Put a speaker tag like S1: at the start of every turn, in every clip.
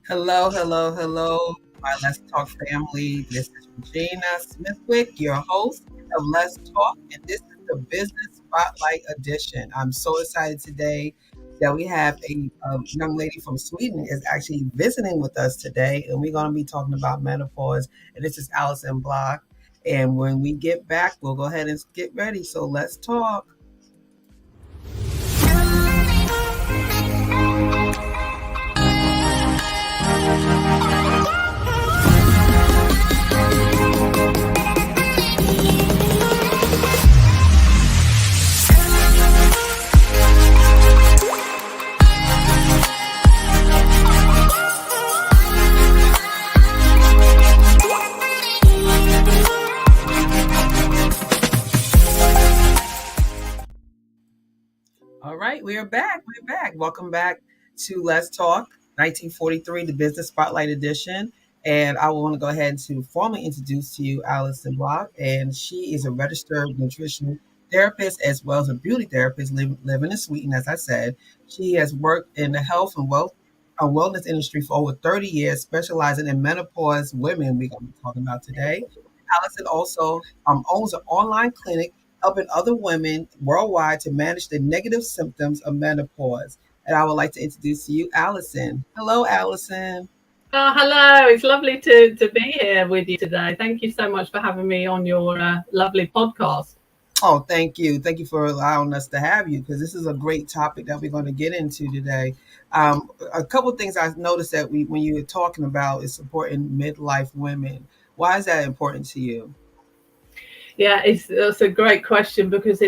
S1: Hello, hello, hello, my Let's Talk family. This is Regina Smithwick, your host of Let's Talk, and this is the Business Spotlight Edition. I'm so excited today that we have a young lady from Sweden is actually visiting with us today, and we're going to be talking about menopause. And this is Alison Bladh. And when we get back, we'll go ahead and get ready. So let's talk. All right, we are back. We're back. Welcome back to Let's Talk 1943, the Business Spotlight Edition. And I want to go ahead to formally introduce to you Alison Bladh. And she is a registered nutritional therapist as well as a beauty therapist living in Sweden, as I said. She has worked in the health and wellness industry for over 30 years, specializing in menopause women, we're going to be talking about today. Allison also owns an online clinic helping other women worldwide to manage the negative symptoms of menopause. And I would like to introduce to you Allison. Hello, Allison.
S2: Oh, hello. It's lovely to be here with you today. Thank you so much for having me on your lovely podcast.
S1: Oh, thank you. Thank you for allowing us to have you because this is a great topic that we're going to get into today. A couple of things I've noticed that when you were talking about is supporting midlife women. Why is that important to you?
S2: Yeah, that's a great question because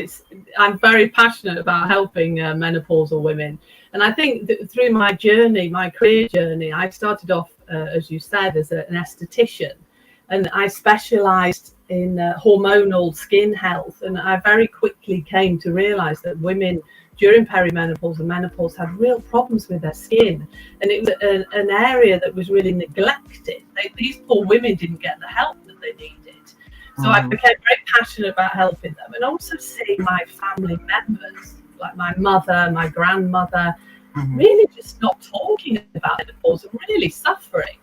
S2: I'm very passionate about helping menopausal women. And I think that through my journey, my career journey, I started off, as you said, as an esthetician. And I specialized in hormonal skin health. And I very quickly came to realize that women during perimenopause and menopause had real problems with their skin. And it was an area that was really neglected. These poor women didn't get the help that they needed. So I became very passionate about helping them and also seeing my family members, like my mother, my grandmother, really just not talking about menopause and really suffering.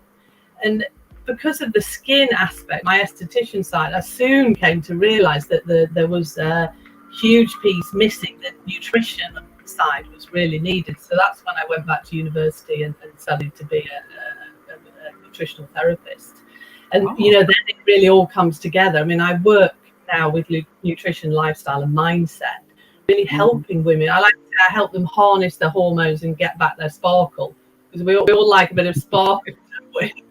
S2: And because of the skin aspect, my esthetician side, I soon came to realize that there was a huge piece missing. The nutrition side was really needed. So that's when I went back to university and studied to be a nutritional therapist. And, then it really all comes together. I mean, I work now with nutrition, lifestyle and mindset, really helping women. I help them harness their hormones and get back their sparkle because we all like a bit of sparkle, don't we?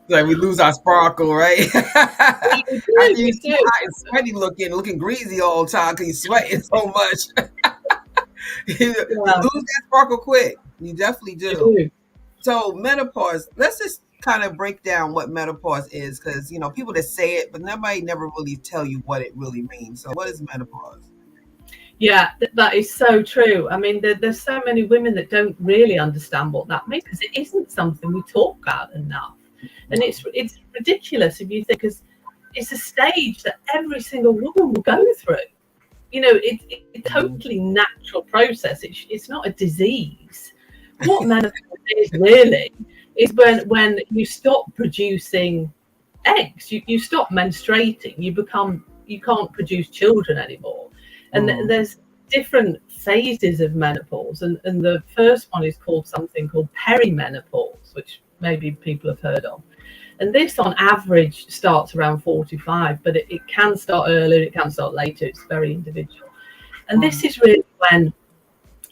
S1: Like we lose our sparkle, right? After you too hot and sweaty looking greasy all the time because you're sweating so much. you lose that sparkle quick. You definitely do. So menopause, let's just kind of break down what menopause is because people that say it, but nobody never really tell you what it really means. So what is menopause?
S2: Yeah, that is so true. I mean, there's so many women that don't really understand what that means because it isn't something we talk about enough. And it's ridiculous if you think, because it's a stage that every single woman will go through. It's a totally natural process. It's not a disease. What menopause is really is when you stop producing eggs, you stop menstruating, you can't produce children anymore. And there's different phases of menopause, and the first one is something called perimenopause, which maybe people have heard of. And this on average starts around 45, but it can start earlier, it can start later, it's very individual. And this is really when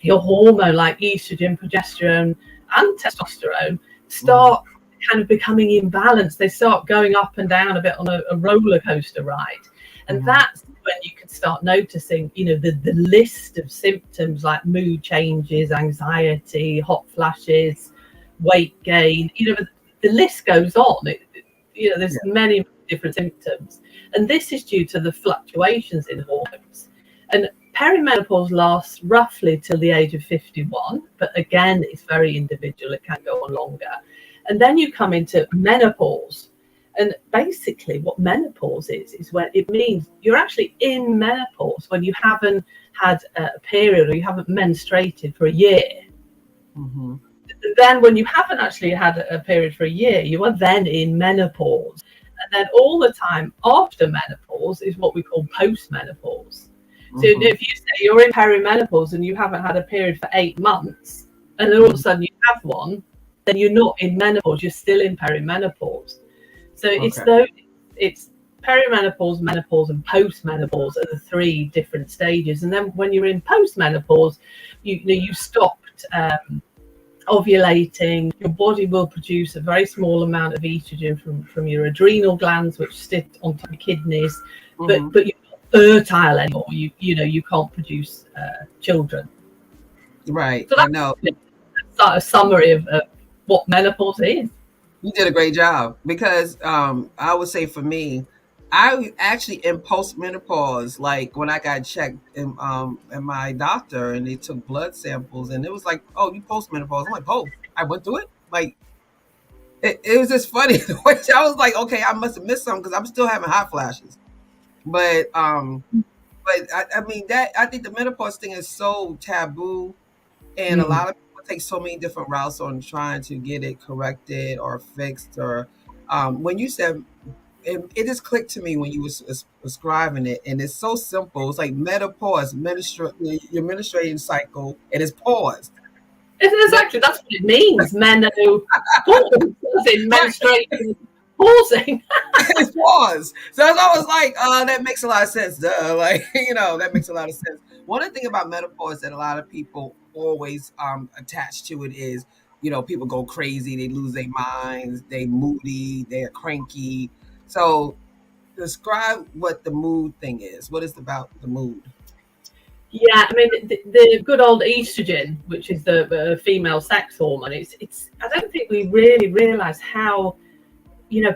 S2: your hormone like estrogen, progesterone and testosterone start kind of becoming imbalanced. They start going up and down a bit on a roller coaster ride. And that's when you can start noticing, the list of symptoms like mood changes, anxiety, hot flashes, weight gain, the list goes on. There's many different symptoms. And this is due to the fluctuations in hormones. And perimenopause lasts roughly till the age of 51, but again, it's very individual. It can go on longer. And then you come into menopause. And basically what menopause is when it means you're actually in menopause when you haven't had a period or you haven't menstruated for a year. Then when you haven't actually had a period for a year, you are then in menopause. And then all the time after menopause is what we call postmenopause. So if you say you're in perimenopause and you haven't had a period for 8 months, and then all of a sudden you have one, then you're not in menopause, you're still in perimenopause. So it's perimenopause, menopause, and postmenopause are the 3 different stages. And then when you're in postmenopause, you stopped ovulating. Your body will produce a very small amount of estrogen from your adrenal glands, which sit on top of kidneys, but you're not fertile anymore. You can't produce children.
S1: Right.
S2: So
S1: I know.
S2: that's a summary of what menopause is.
S1: You did a great job because I would say for me, I actually in postmenopause, like when I got checked in my doctor and they took blood samples and it was like, oh, you postmenopause. I'm like, oh, I went through it. Like it was just funny. I was like, okay, I must have missed something because I'm still having hot flashes. But I mean that I think the menopause thing is so taboo, and a lot of people take so many different routes on trying to get it corrected or fixed. Or when you said it just clicked to me when you was describing it, and it's so simple. It's like menopause, your menstruating cycle, and it's paused.
S2: Exactly, that's what it means. Menopause, in menstruation, pausing.
S1: It's pause. So I was like, that makes a lot of sense. Duh. Like, that makes a lot of sense. One of the things about menopause that a lot of people always attach to it is, people go crazy, they lose their minds, they moody, they're cranky. So describe what the mood thing is. What is about the mood?
S2: Yeah, I mean the good old estrogen, which is the female sex hormone. It's. I don't think we really realise how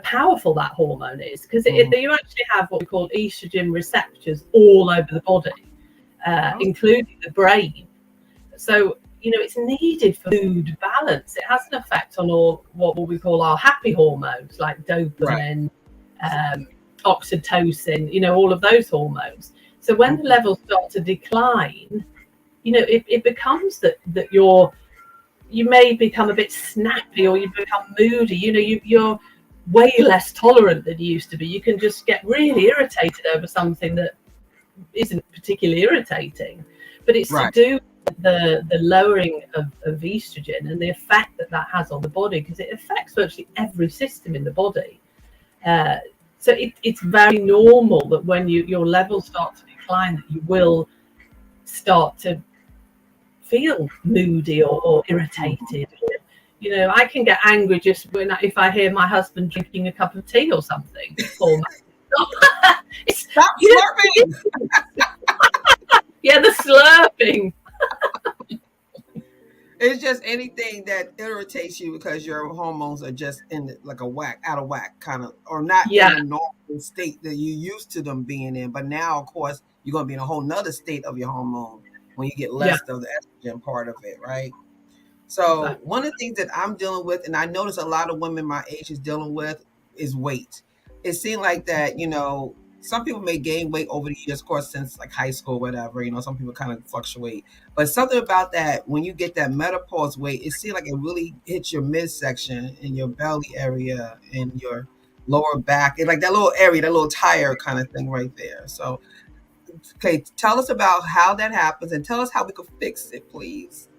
S2: powerful that hormone is, because you actually have what we call estrogen receptors all over the body, including the brain. So it's needed for mood balance. It has an effect on all what we call our happy hormones like dopamine, oxytocin, all of those hormones. So when the levels start to decline, it becomes that you may become a bit snappy, or you become moody. You're way less tolerant than you used to be. You can just get really irritated over something that isn't particularly irritating, but it's to do with the lowering of estrogen and the effect that has on the body, because it affects virtually every system in the body. So it's very normal that when your levels start to decline, that you will start to feel moody or irritated. I can get angry just if I hear my husband drinking a cup of tea or something.
S1: Stop slurping.
S2: Yeah, the slurping.
S1: It's just anything that irritates you because your hormones are just in like out of whack kind of, or not in a normal state that you used to them being in. But now, of course, you're going to be in a whole nother state of your hormone when you get less of the estrogen part of it, right? So one of the things that I'm dealing with, and I notice a lot of women my age is dealing with, is weight. It seems like that, some people may gain weight over the years, of course, since like high school, whatever, some people kind of fluctuate. But something about that, when you get that menopause weight, it seems like it really hits your midsection and your belly area and your lower back. It's like that little area, that little tire kind of thing right there. So, okay, tell us about how that happens and tell us how we can fix it, please.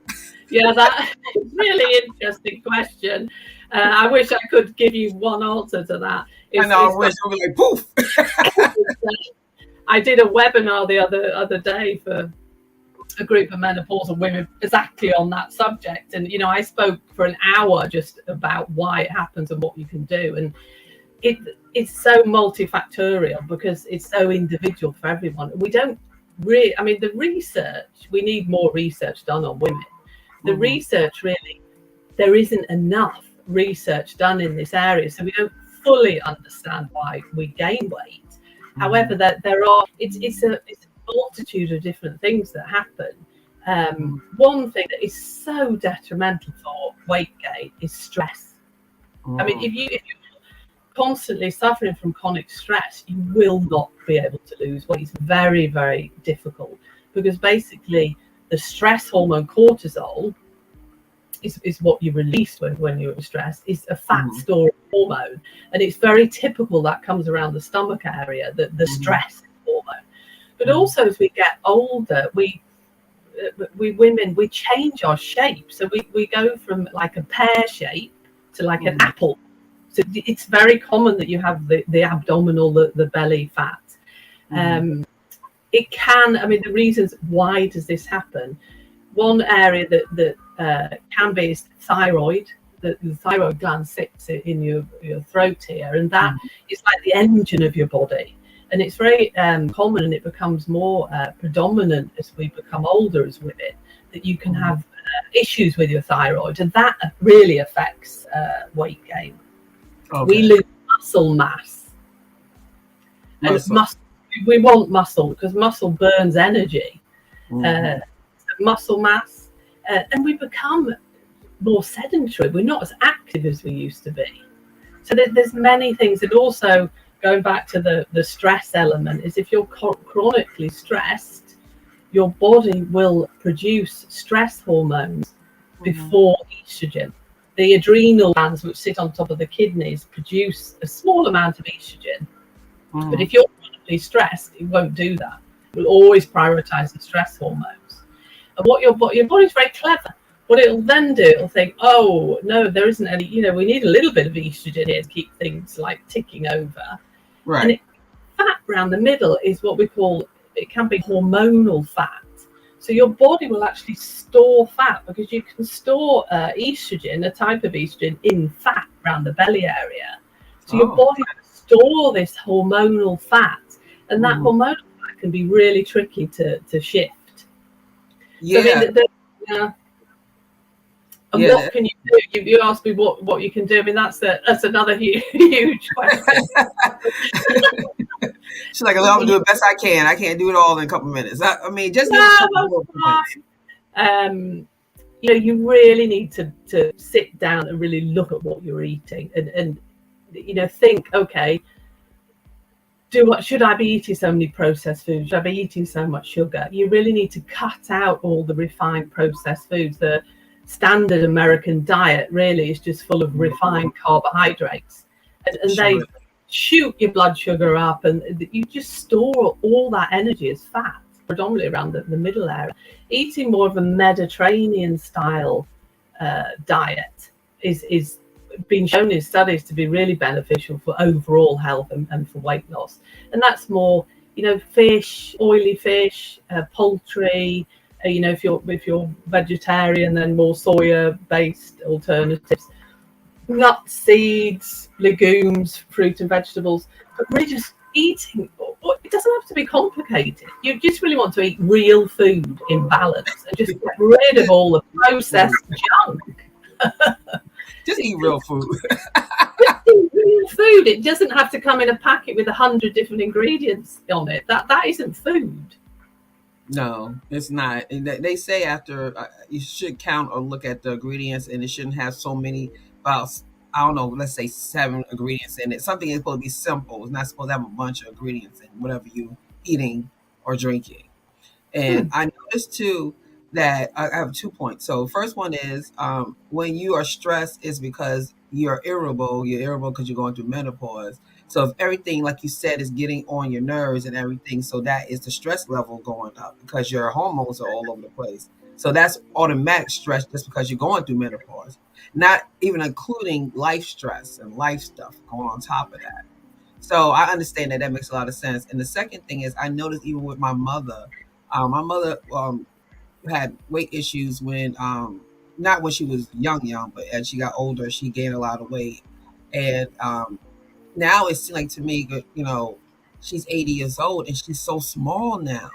S2: Yeah, that's a really interesting question. I wish I could give you one answer to that.
S1: I wish it would be like poof.
S2: I did a webinar the other day for a group of menopausal women exactly on that subject, and I spoke for an hour just about why it happens and what you can do, and it's so multifactorial because it's so individual for everyone. We don't really, the research, we need more research done on women. The research, really, there isn't enough research done in this area, so we don't fully understand why we gain weight. However, that it's a multitude of different things that happen. One thing that is so detrimental for weight gain is stress. If you're constantly suffering from chronic stress, you will not be able to lose weight. It's very, very difficult, because basically the stress hormone cortisol is what you release when you're stressed, is a fat
S1: Mhm.
S2: storage hormone. And it's very typical that comes around the stomach area, the
S1: Mhm.
S2: stress hormone. But
S1: Mhm.
S2: also as we get older, we women, we change our shape. So we go from like a pear shape to like an
S1: Mhm.
S2: apple. So it's very common that you have the abdominal, the belly fat.
S1: Mhm.
S2: Um, it can, I mean, the reasons why does this happen? One area that can be is thyroid. The thyroid gland sits in your throat here, and that
S1: Mhm.
S2: is like the engine of your body. And it's very common, and it becomes more predominant as we become older as women, that you can
S1: Mhm.
S2: have issues with your thyroid, and that really affects weight gain. We
S1: Okay.
S2: lose muscle mass, and
S1: Muscle.
S2: we want muscle because muscle burns energy. Uh,
S1: Mhm.
S2: Muscle mass, and we become more sedentary. We're not as active as we used to be. So there's many things. And also going back to the stress element is if you're chronically stressed, your body will produce stress hormones
S1: Mhm.
S2: before estrogen. The adrenal glands, which sit on top of the kidneys, produce a small amount of estrogen. But
S1: Mhm.
S2: if you're chronically stressed, it won't do that. It will always prioritize the stress hormones. And your body's very clever. What it'll then do, it'll think, oh no, there isn't any. We need a little bit of estrogen here to keep things like ticking over. And
S1: Right.
S2: fat around the middle is what we call, it can be hormonal fat. So your body will actually store fat because you can store estrogen, a type of estrogen, in fat around the belly area. So your
S1: Oh.
S2: body will store this hormonal fat, and that
S1: Mhm.
S2: hormonal fat can be really tricky to shift. So I mean,
S1: Yeah.
S2: yeah. And
S1: Yeah.
S2: what can you do? You asked me what you can do. I mean, that's another huge question.
S1: She's like, "Well, I'm gonna do the best I can. I can't do it all in a couple minutes." I mean, just give us a
S2: No,
S1: couple
S2: that's
S1: bullet points.
S2: fine. You really need to sit down and really look at what you're eating and think, okay, should I be eating so many processed foods? Should I be eating so much sugar? You really need to cut out all the refined processed foods. The standard American diet really is just full of
S1: Mhm.
S2: refined carbohydrates, and
S1: Sure.
S2: they shoot your blood sugar up, and you just store all that energy as fat, predominantly around the middle area. Eating more of a Mediterranean style diet is been shown in studies to be really beneficial for overall health and for weight loss. And that's more, fish, oily fish, poultry. If you're vegetarian, then more soya based alternatives, nuts, seeds, legumes, fruit and vegetables. But really just eating, it doesn't have to be complicated. You just really want to eat real food in balance and just get rid of all the
S1: Food.
S2: processed junk.
S1: Just eat real food.
S2: Just eat real food. It doesn't have to come in a packet with 100 different ingredients on it. That isn't food.
S1: No, it's not. And they say after you should count or look at the ingredients, and it shouldn't have so many. About I don't know, let's say 7 ingredients in it. Something is supposed to be simple. It's not supposed to have a bunch of ingredients in whatever you eating or drinking. And
S2: Hmm.
S1: I noticed too that I have 2 points. So first one is when you are stressed is because you're irritable. You're irritable because you're going through menopause. So if everything, like you said, is getting on your nerves and everything, so that is the stress level going up because your hormones are all over the place. So that's automatic stress just because you're going through menopause, not even including life stress and life stuff going on top of that. So I understand that that makes a lot of sense. And the second thing is, I noticed even with my mother had weight issues when, not when she was young, but as she got older, she gained a lot of weight. And now it seems like to me, that, she's 80 years old and she's so small now.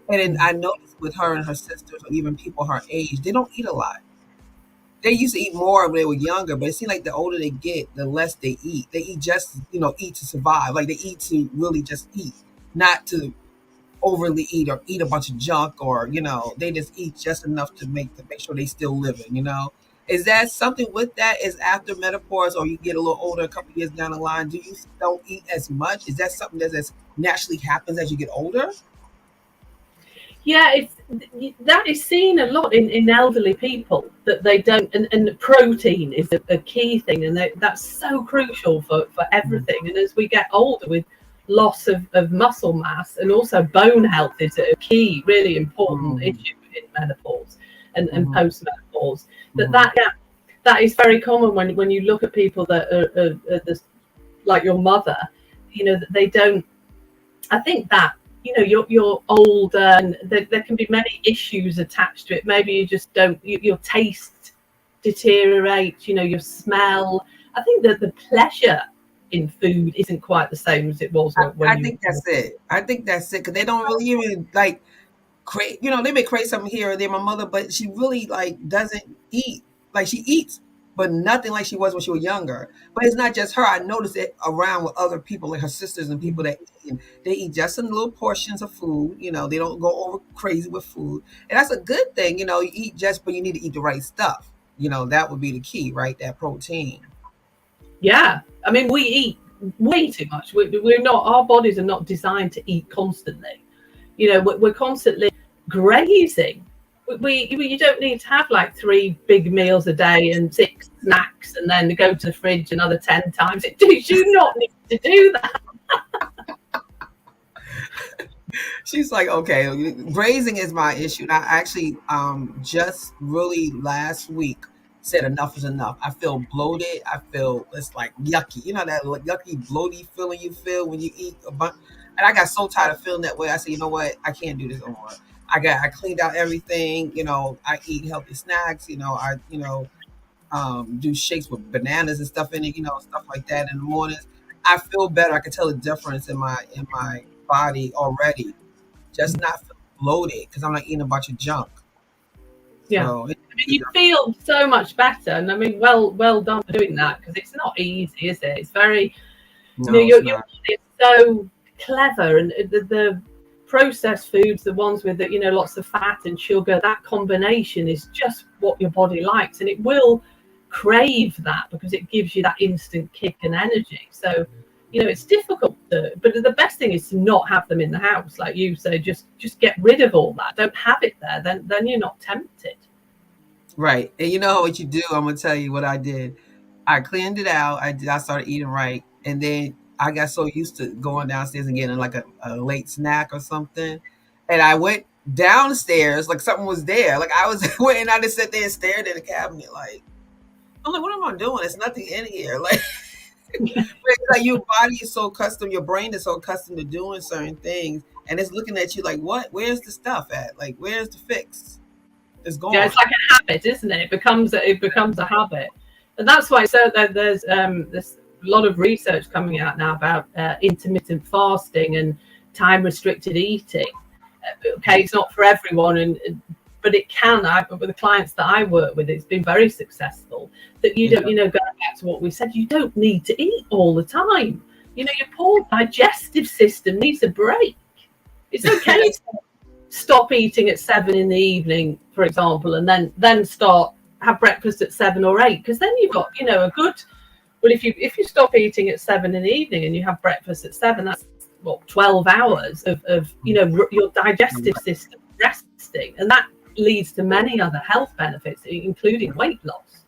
S1: And then I noticed with her and her sisters, or even people her age, they don't eat a lot. They used to eat more when they were younger, but it seems like the older they get, the less they eat. They eat just, eat to survive. Like they eat to really just eat, not to overly eat or eat a bunch of junk, or they just eat just enough to make sure they still living. Is that something with that is after menopause, or you get a little older, a couple years down the line, do you don't eat as much? Is that something that naturally happens as you get older?
S2: Yeah, that is seen a lot in elderly people, that they don't, and protein is a key thing, and that's so crucial for everything. And as we get older, with loss of muscle mass, and also bone health is a key, really important
S1: Mm-hmm.
S2: issue in menopause and
S1: Mm-hmm.
S2: post menopause. That
S1: Mm-hmm.
S2: that yeah, that is very common when you look at people that are this, like your mother, that they don't. I think that you're older, and there can be many issues attached to it. Maybe you just don't. Your taste deteriorates. Your smell. I think that the pleasure in food isn't quite the same as it was when
S1: I
S2: you
S1: think
S2: were.
S1: that's it. I think that's it because they don't really even like create. They may create something here or there. My mother, but she really like doesn't eat. Like she eats, but nothing like she was when she was younger. But it's not just her. I notice it around with other people, like her sisters and people that eat. And they eat just in little portions of food. They don't go over crazy with food, and that's a good thing. You eat just, but you need to eat the right stuff. That would be the key, right? That protein.
S2: Yeah, I mean, we eat way too much. We're not. Our bodies are not designed to eat constantly. We're constantly grazing. You don't need to have like 3 big meals a day and 6 snacks, and then go to the fridge another 10 times. You do not need to do that.
S1: She's like, okay, grazing is my issue. And I actually just really last week said enough is enough. I feel bloated. I feel it's like yucky. That yucky, bloaty feeling you feel when you eat a bunch. And I got so tired of feeling that way. I said, you know what? I can't do this no more. I cleaned out everything. I eat healthy snacks. I do shakes with bananas and stuff in it. Stuff like that in the mornings. I feel better. I can tell the difference in my body already, just not feel bloated because I'm not eating a bunch of junk.
S2: Yeah.
S1: So
S2: I mean, you feel so much better, and I mean, well done for doing that, because it's not easy, is it? It's very,
S1: no,
S2: your
S1: it's
S2: body
S1: not.
S2: is so clever, and the processed foods, the ones with lots of fat and sugar, that combination is just what your body likes, and it will crave that because it gives you that instant kick and energy. So it's difficult but the best thing is to not have them in the house, like you say. Just get rid of all that. Don't have it there. Then you're not tempted.
S1: Right. And you know what you do? I'm gonna tell you what I did. I cleaned it out. I started eating right, and then I got so used to going downstairs and getting like a late snack or something, and I went downstairs like something was there. Like I was went and I just sat there and stared at the cabinet like I'm like, what am I doing? There's nothing in here. Like it's like your body is so accustomed, your brain is so accustomed to doing certain things, and it's looking at you like, what? Where's the stuff at? Like, where's the fix? It's
S2: Yeah,
S1: gone.
S2: it's like a habit, isn't it? It becomes a habit, and that's why. So there's a lot of research coming out now about intermittent fasting and time restricted eating. Okay, it's not for everyone, but it can. With the clients that I work with, it's been very successful. That you
S1: Yeah.
S2: don't, going back to what we said, you don't need to eat all the time. Your poor digestive system needs a break. It's okay to stop eating at 7 in the evening, for example, and then start have breakfast at 7 or 8, because then you've got a good. Well, if you stop eating at 7 in the evening and you have breakfast at 7, that's what, 12 hours of your digestive system resting, and that leads to many other health benefits, including weight loss.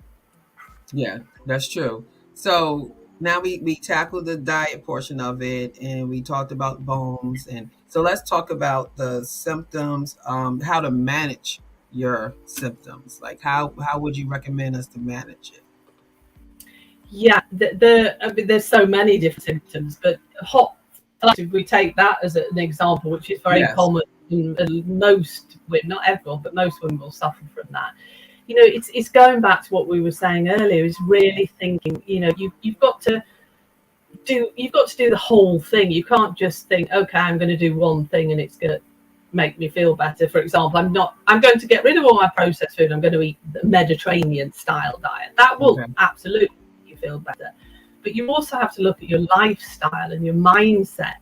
S1: Yeah, that's true. So now we tackled the diet portion of it and we talked about bones. And so let's talk about the symptoms, how to manage your symptoms. Like how would you recommend us to manage it?
S2: Yeah, I mean, there's so many different symptoms, but hot flush, if we take that as an example, which is very
S1: Yes.
S2: common, and most women, not everyone, but most women will suffer from that. It's going back to what we were saying earlier, is really thinking, you've got to do the whole thing. You can't just think, okay, I'm going to do one thing and it's going to make me feel better. For example, I'm going to get rid of all my processed food. I'm going to eat the Mediterranean style diet. That will
S1: Okay.
S2: absolutely make you feel better. But you also have to look at your lifestyle and your mindset,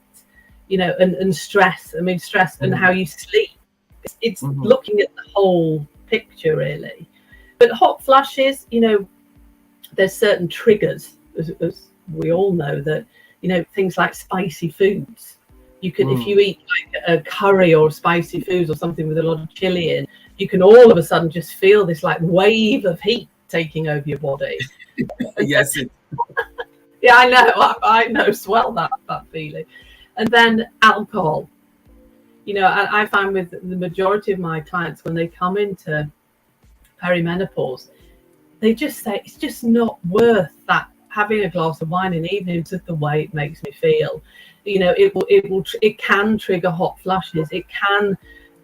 S2: and stress. I mean, stress and how
S1: Hmm.
S2: you sleep. It's
S1: Hmm.
S2: looking at the whole picture, really. But hot flushes, there's certain triggers, as we all know, that things like spicy foods, You can, if you eat like a curry or spicy foods or something with a lot of chili in, you can all of a sudden just feel this like wave of heat taking over your body.
S1: Yes,
S2: Yeah, I know. I know as well that feeling. And then alcohol. You know, I find with the majority of my clients, when they come into perimenopause, they just say it's just not worth that, having a glass of wine in the evening because of the way it makes me feel. You know, it can trigger hot flushes. It can,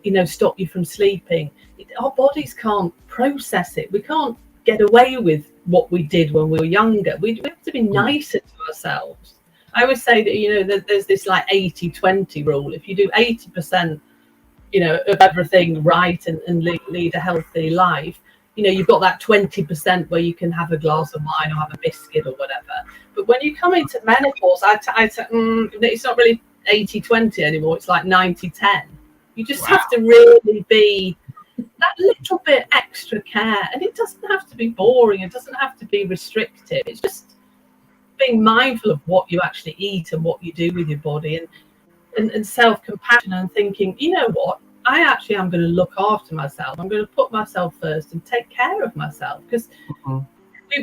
S2: you know, stop you from sleeping. Our bodies can't process it. We can't get away with what we did when we were younger. We have to be nicer to ourselves. I always say that, you know, that there's this like 80-20 rule. If you do 80%, you know, of everything right and lead a healthy life, you know, you've got that 20% where you can have a glass of wine or have a biscuit or whatever. But when you come into menopause, it's not really 80-20 anymore. It's like 90-10. You just have to really be that little bit extra care. And it doesn't have to be boring. It doesn't have to be restrictive. It's just being mindful of what you actually eat and what you do with your body, and self-compassion, and thinking, you know what, I actually am going to look after myself. I'm going to put myself first and take care of myself, because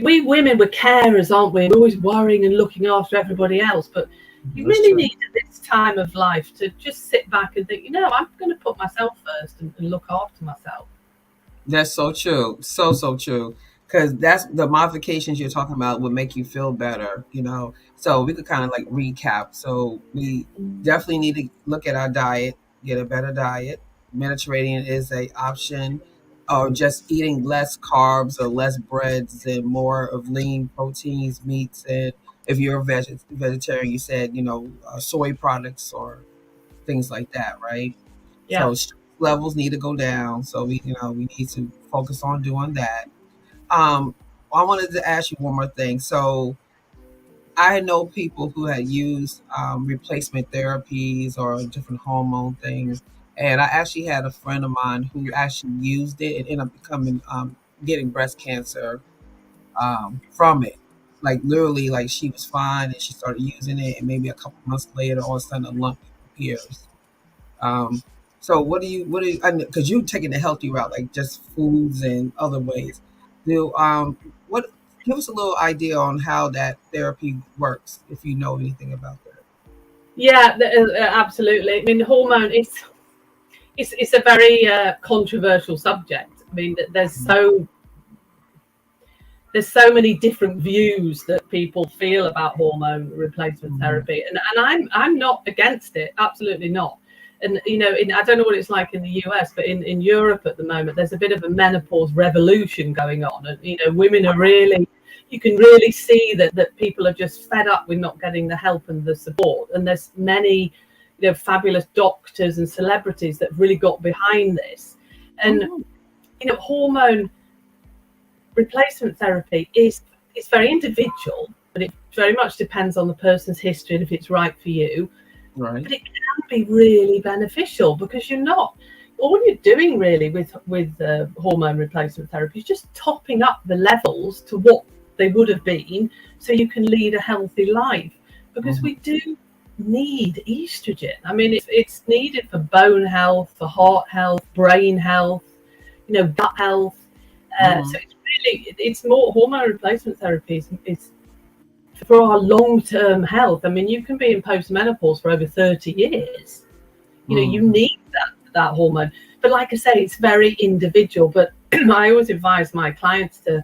S2: we women, we're carers, aren't we? We're always worrying and looking after everybody else, but you really need at this time of life to just sit back and think, you know, I'm going to put myself first and look after myself.
S1: That's so true. So true. Because that's the modifications you're talking about would make you feel better, you know. So we could kind of like recap. So we definitely need to look at our diet, get a better diet. Mediterranean is a option, or just eating less carbs or less breads and more of lean proteins, meats, and if you're a vegetarian, you said, you know, soy products or things like that, right?
S2: Yeah.
S1: So stress levels need to go down. So we need to focus on doing that. Um, I wanted to ask you one more thing. So I know people who had used replacement therapies or different hormone things, and I actually had a friend of mine who actually used it and ended up becoming getting breast cancer from it. Like literally, like she was fine and she started using it, and maybe a couple months later, all of a sudden a lump appears. Um, so what do you, because you taking the healthy route, like just foods and other ways. Do what? Give us a little idea on how that therapy works, if you know anything about that.
S2: Yeah, absolutely. I mean, hormone it's a very controversial subject. I mean, there's so many different views that people feel about hormone replacement therapy, and I'm not against it, absolutely not. And you know, I don't know what it's like in the US, but in Europe at the moment, there's a bit of a menopause revolution going on, and you know, women are really, you can really see that people are just fed up with not getting the help and the support, and there's many, you know, fabulous doctors and celebrities that have really got behind this. And you know, hormone replacement therapy is very individual, but it very much depends on the person's history and if it's right for you.
S1: Right.
S2: But it can be really beneficial, because you're not, all you're doing really with hormone replacement therapy is just topping up the levels to what they would have been, so you can lead a healthy life, because we do need estrogen. I mean, it's needed for bone health, for heart health, brain health, you know, gut health. So it's more, hormone replacement therapy is for our long-term health. I mean, you can be in postmenopause for over 30 years. You know, you need that hormone. But like I say, it's very individual. But I always advise my clients to,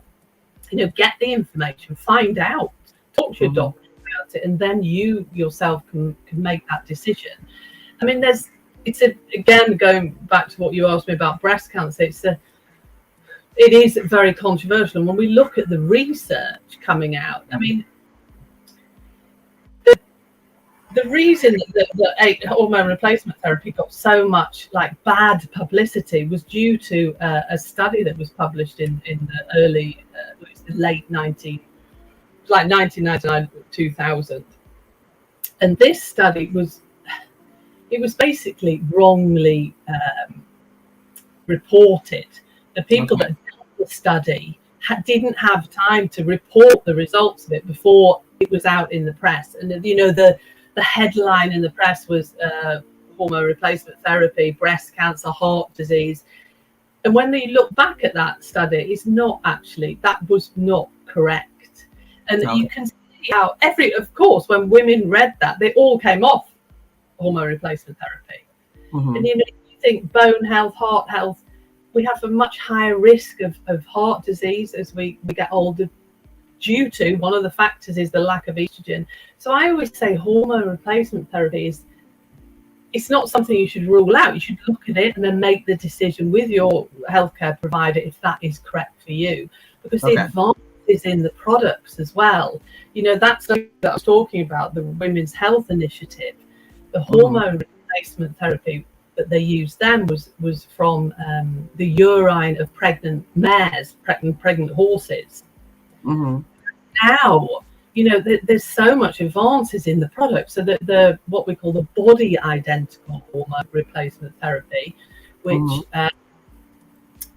S2: you know, get the information, find out, talk to your doctor about it, and then you yourself can make that decision. I mean, again, going back to what you asked me about breast cancer, it is very controversial. And when we look at the research coming out, I mean, the reason that hormone replacement therapy got so much like bad publicity was due to a study that was published in the early, the late 1999, 2000. And this study was basically wrongly reported. The people that did the study didn't have time to report the results of it before it was out in the press. And you know, the the headline in the press was hormone replacement therapy, breast cancer, heart disease. And when they look back at that study, it's not actually, that was not correct. And
S1: Okay.
S2: you can see how of course, when women read that, they all came off hormone replacement therapy. And
S1: Hmm.
S2: you think bone health, heart health, we have a much higher risk of heart disease as we get older, due to one of the factors is the lack of estrogen. So I always say hormone replacement therapy is, it's not something you should rule out. You should look at it and then make the decision with your healthcare provider if that is correct for you, because the
S1: Okay.
S2: advances in the products as well. That's something that I was talking about, the Women's Health Initiative. The
S1: Hmm.
S2: hormone replacement therapy that they used then was from the urine of pregnant mares, pregnant horses.
S1: Hmm.
S2: Now, there's so much advances in the product, so that the what we call the body identical hormone replacement therapy, which
S1: Hmm.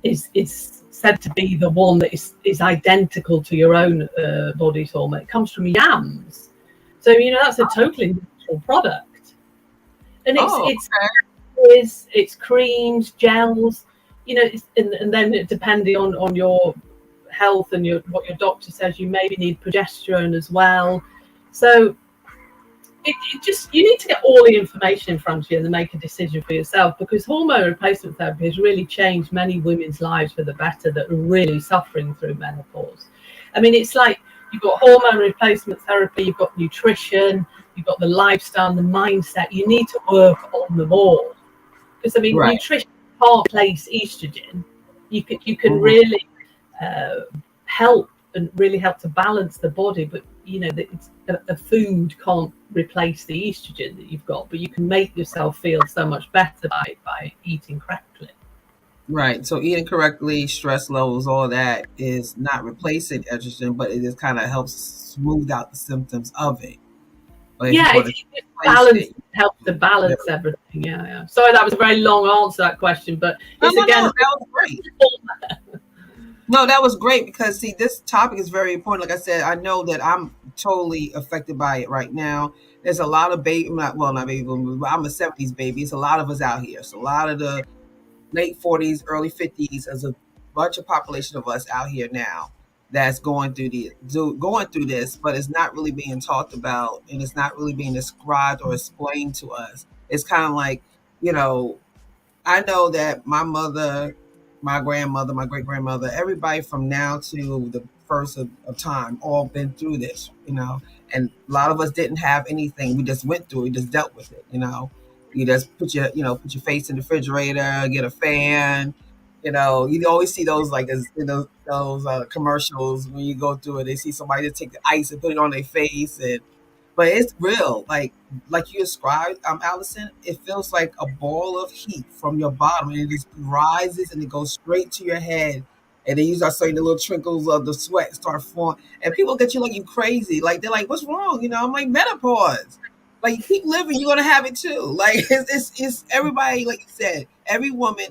S2: is said to be the one that is identical to your own body's hormone. It comes from yams, so that's a totally natural product, and
S1: Oh,
S2: it's creams, gels, and then depending on your health and what your doctor says, you maybe need progesterone as well. So it just, you need to get all the information in front of you and then make a decision for yourself, because hormone replacement therapy has really changed many women's lives for the better that are really suffering through menopause. I mean, it's like you've got hormone replacement therapy, you've got nutrition, you've got the lifestyle, the mindset. You need to work on them all, because I mean,
S1: right.
S2: nutrition can't replace estrogen. You can
S1: Hmm.
S2: really help and really help to balance the body, but a food can't replace the estrogen that you've got, but you can make yourself feel so much better by eating correctly.
S1: Right. So eating correctly, stress levels, all that is not replacing estrogen, but it just kind of helps smooth out the symptoms of it. But if you
S2: Yeah,
S1: want to
S2: it
S1: replace it,
S2: helps to balance everything. Yeah, yeah. Sorry, that was a very long answer to that question, but
S1: no,
S2: it's
S1: no, no,
S2: again,
S1: that was great. No, that was great because see, this topic is very important. Like I said, I know that I'm totally affected by it right now. There's a lot of baby, not well, not baby boomers, but I'm a '70s baby. It's a lot of us out here. So a lot of the late '40s, early '50s, there's a bunch of population of us out here now that's going through this, but it's not really being talked about and it's not really being described or explained to us. It's kind of like, you know, I know that my mother, my grandmother, my great grandmother, everybody from now to the first of time, all been through this, and a lot of us didn't have anything. We just went through it, we just dealt with it. You just put your face in the refrigerator, get a fan. You always see those like those commercials when you go through it. They see somebody just take the ice and put it on their face, and but it's real. Like you described, Allison, it feels like a ball of heat from your bottom, and it just rises and it goes straight to your head. And then you start seeing the little trickles of the sweat start forming, and people get you like you crazy. Like they're like, "What's wrong?" I'm like, "Menopause." Like you keep living, you're gonna have it too. Like it's everybody. Like you said, every woman,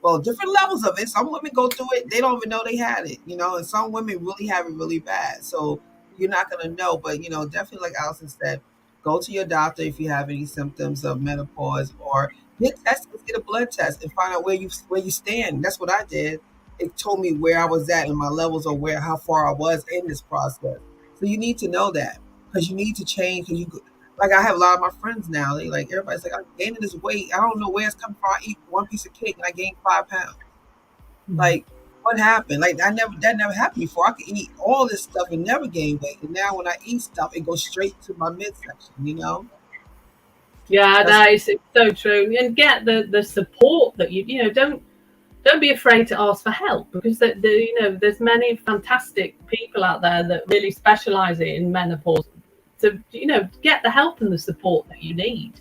S1: well, different levels of it. Some women go through it, they don't even know they had it, and some women really have it really bad. So you're not gonna know, but definitely like Allison said, go to your doctor if you have any symptoms of menopause or get tested, get a blood test and find out where you stand. That's what I did. It told me where I was at and my levels or where how far I was in this process. So you need to know that because you need to change because you like I have a lot of my friends now. They like everybody's like I'm gaining this weight. I don't know where it's coming from. I eat one piece of cake and I gain 5 pounds. Like what happened? Like that never happened before. I could eat all this stuff and never gain weight, and now when I eat stuff, it goes straight to my midsection.
S2: Yeah,
S1: That's
S2: that is, it's so true. And get the support that don't be afraid to ask for help, because there's many fantastic people out there that really specialize in menopause to get the help and the support that you need.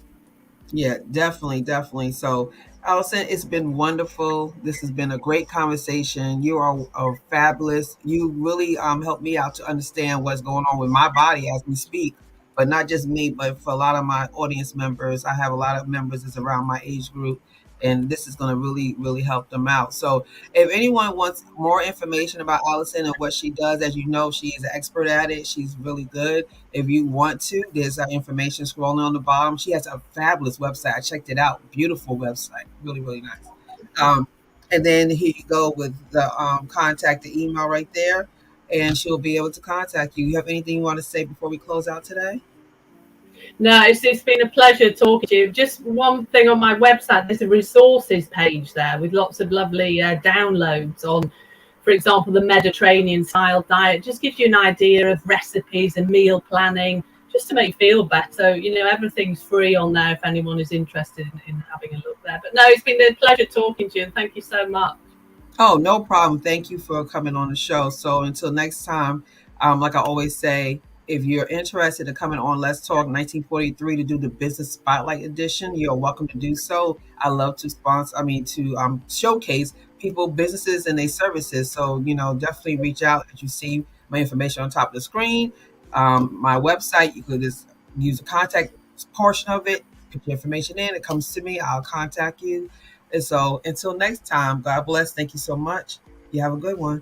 S1: Yeah, definitely, definitely. So, Allison, it's been wonderful. This has been a great conversation. You are fabulous. You really helped me out to understand what's going on with my body as we speak, but not just me, but for a lot of my audience members. I have a lot of members that's around my age group, and this is going to really, really help them out. So, if anyone wants more information about Allison and what she does, as you know, she is an expert at it. She's really good. If you want to, there's information scrolling on the bottom. She has a fabulous website. I checked it out. Beautiful website. Really, really nice. Um, and then here you go with the contact, the email right there, and she'll be able to contact you. You have anything you want to say before we close out today?
S2: No, it's been a pleasure talking to you. Just one thing on my website, there's a resources page there with lots of lovely downloads on, for example, the Mediterranean style diet. Just gives you an idea of recipes and meal planning, just to make you feel better. So, everything's free on there if anyone is interested in having a look there. But no, it's been a pleasure talking to you, and thank you so much.
S1: Oh, no problem. Thank you for coming on the show. So until next time, like I always say, if you're interested in coming on Let's Talk 1943 to do the Business Spotlight Edition, you're welcome to do so. I love to sponsor, to showcase people, businesses, and their services. So, definitely reach out. As you see my information on top of the screen, my website, you could just use the contact portion of it, put your information in, it comes to me, I'll contact you. And so until next time, God bless. Thank you so much. You have a good one.